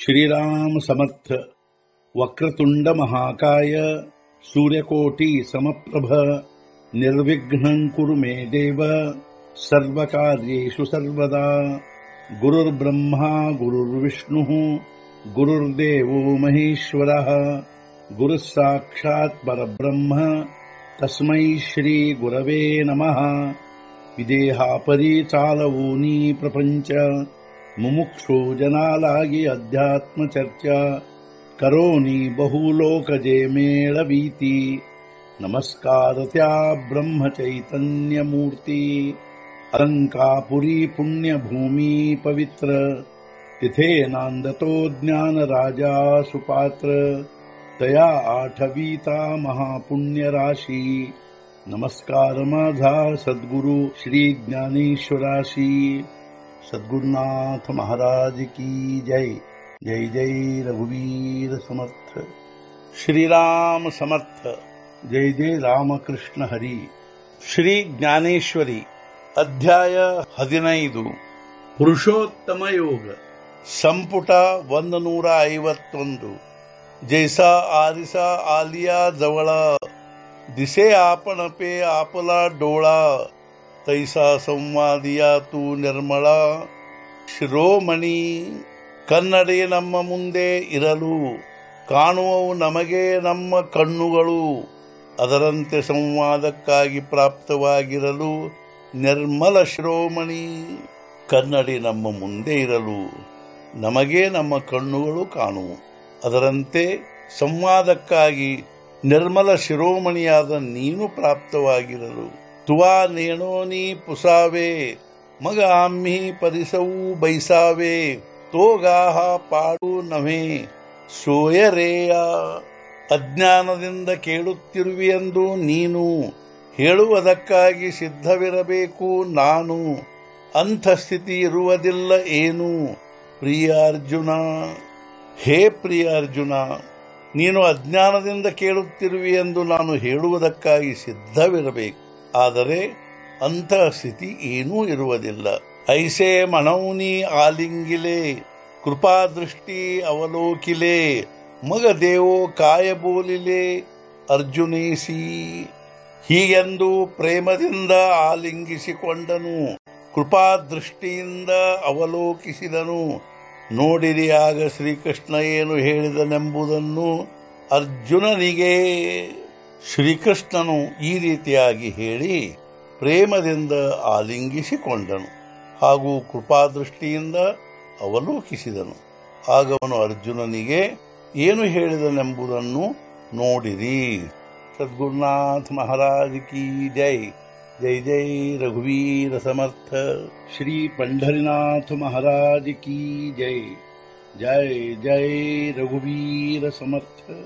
श्रीराम समर्थ। वक्रतुंड महाकाय सूर्यकोटि समप्रभ निर्विघ्नं कुरु मे देव सर्वकार्येषु सर्वदा। गुरुर्ब्रह्मा गुरुर्विष्णुः गुरुर्देवो महेश्वरः गुरुः साक्षात् परब्रह्म तस्मै श्री गुरवे नमः। विदेहापरि चालवूनी प्रपंच मुमुक्षु जनालागी अध्यात्म चर्चा करोनी बहुलोकजे मेळवीती। नमस्कार त्या ब्रह्म चैतन्य मूर्ती। अलंकापुरी पुण्यभूमी पवित्र तिथे नांदतो ज्ञान राजा सुपात्र। तया आठवीता महापुण्य राशी। नमस्कार माझा सद्गुरु श्री ज्ञानेश्वराशी। सद्गुरुनाथ महाराज की जय। जय जय रघुवीर समर्थ। श्रीराम समर्थ। जय जय रामकृष्ण हरी। श्री ज्ञानेश्वरी अध्याय 15 पुरुषोत्तम योग संपुಟ 151। जैसा आरिसा आलिया जवळा दिसे आपण पे आपला डोळा। तैसा संवादिया तू ನಿರ್ಮಳಾ ಶಿರೋಮಣಿ। ಕನ್ನಡಿ ನಮ್ಮ ಮುಂದೆ ಇರಲು ಕಾಣುವವು ನಮಗೆ ನಮ್ಮ ಕಣ್ಣುಗಳು। ಅದರಂತೆ ಸಂವಾದಕ್ಕಾಗಿ ಪ್ರಾಪ್ತವಾಗಿರಲು ನಿರ್ಮಲ ಶಿರೋಮಣಿ। ಕನ್ನಡಿ ನಮ್ಮ ಮುಂದೆ ಇರಲು ನಮಗೆ ನಮ್ಮ ಕಣ್ಣುಗಳು ಕಾಣುವು। ಅದರಂತೆ ಸಂವಾದಕ್ಕಾಗಿ ನಿರ್ಮಲ ಶಿರೋಮಣಿಯಾದ ನೀನು ಪ್ರಾಪ್ತವಾಗಿರಲು। ತುವಾ ನೇಣೋ ನೀ ಪುಸಾವೆ ಮಗ ಆಮ್ಮಿ ಪರಿಸವು ಬೈಸಾವೆ। ತೋಗಾಹ ಪಾಡು ನಮೆ ಸೋಯರೇಯ। ಅಜ್ಞಾನದಿಂದ ಕೇಳುತ್ತಿರುವೆಯೆಂದು ನೀನು ಹೇಳುವುದಕ್ಕಾಗಿ ಸಿದ್ಧವಿರಬೇಕು ನಾನು। ಅಂಥ ಸ್ಥಿತಿ ಇರುವುದಿಲ್ಲ ಏನು ಪ್ರಿಯ ಅರ್ಜುನ। ಹೇ ಪ್ರಿಯ ಅರ್ಜುನ, ನೀನು ಅಜ್ಞಾನದಿಂದ ಕೇಳುತ್ತಿರುವೆಯೆಂದು ನಾನು ಹೇಳುವುದಕ್ಕಾಗಿ ಸಿದ್ಧವಿರಬೇಕು, ಆದರೆ ಅಂಥ ಸ್ಥಿತಿ ಏನೂ ಇರುವುದಿಲ್ಲ। ಐಸೆ ಮನೌನಿ ಆಲಿಂಗಿಲೆ ಕೃಪಾದೃಷ್ಟಿ ಅವಲೋಕಿಲೆ। ಮಗ ದೇವೋ ಕಾಯ ಬೋಲಿಲೆ ಅರ್ಜುನೇಸಿ। ಹೀಗೆಂದು ಪ್ರೇಮದಿಂದ ಆಲಿಂಗಿಸಿಕೊಂಡನು, ಕೃಪಾದೃಷ್ಟಿಯಿಂದ ಅವಲೋಕಿಸಿದನು। ನೋಡಿರಿ ಆಗ ಶ್ರೀಕೃಷ್ಣ ಏನು ಹೇಳಿದನೆಂಬುದನ್ನು ಅರ್ಜುನನಿಗೆ। ಶ್ರೀಕೃಷ್ಣನು ಈ ರೀತಿಯಾಗಿ ಹೇಳಿ ಪ್ರೇಮದಿಂದ ಆಲಿಂಗಿಸಿಕೊಂಡನು ಹಾಗೂ ಕೃಪಾದೃಷ್ಟಿಯಿಂದ ಅವಲೋಕಿಸಿದನು। ಆಗ ಅವನು ಅರ್ಜುನನಿಗೆ ಏನು ಹೇಳಿದನೆಂಬುದನ್ನು ನೋಡಿರಿ। ಸದ್ಗುರುನಾಥ ಮಹಾರಾಜ್ ಕಿ ಜೈ। जय जय रघुवीर समर्थ। श्री पंढरीनाथ महाराज की जय। जय जय रघुवीर समर्थ।